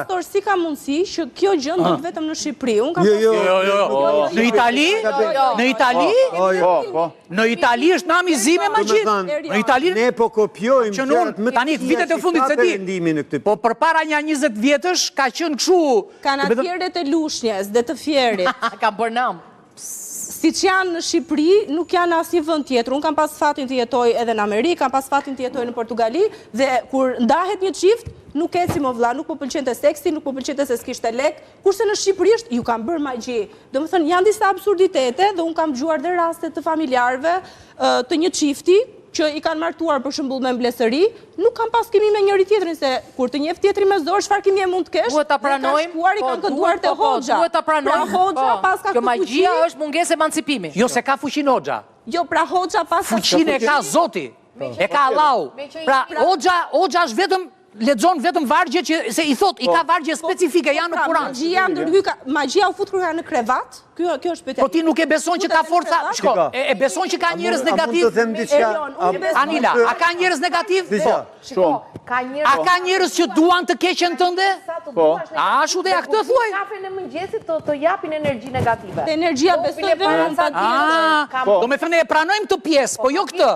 Pastor, si ka mundësi që kjo gjë ndodh vetëm në Shqipëri? Unë kam Në Itali? Në Itali? Në Itali është namizime më gjithë. Në Itali ne po kopjojmë që nun tani vitet e fundit se di. Po përpara një 20 vjetësh ka qenë kështu. Kanë atjeret e Lushnjës dhe të Fierit. Ka bërë nam. Siç janë në Shqipëri, nuk janë asnjë vend tjetër. Unë kam pas fatin të jetoj edhe në Amerikë, kam pas fatin të jetoj në Portugali, dhe kur ndahet një çift, nuk eci më vlla, nuk po pëlqente seksi, nuk po pëlqente se s'kishte lek, kurse në Shqipëri është ju kanë bërë magji. Domethënë janë disa absurditete dhe unë kam dëgjuar dhe raste të familjarëve të një çifti që i kanë martuar për shembull me mbledhëri, nuk kanë pas kimi me njëri tjetrin, se kur të njeh tjetri me zor, çfarë kimi mund të kesh? Duhet ta pranojmë. I kanë kënduar te Hoxha. Duhet ta pranojmë. Pra Hoxha pas ka fuqi. Kjo magjia është mungesë emancipimi. Jo se ka fuqinë Hoxha. Jo, pra Hoxha pas ka fuqinë e ka Zoti. E ka Allahu. Pra Hoxha është vetëm lexon vetëm vargje që se i thot, i ka vargje specifike janë në Kur'an. Magjia u fut kur ka në krevat. Kjo është betejë. Po ti nuk e beson që ka forca, shko, e beson që ka njerëz negativ? Anila, a ka njerëz negativ? Shko, ka njerëz. A ka njerëz që duan të keqen tënde? Po. A ashtu dhe ja këtë thuaj? Kafën e mëngjesit të japin energji negative. Te energjia besoj vetëm Do me thënë e pranojmë këtë pjesë, po jo këtë.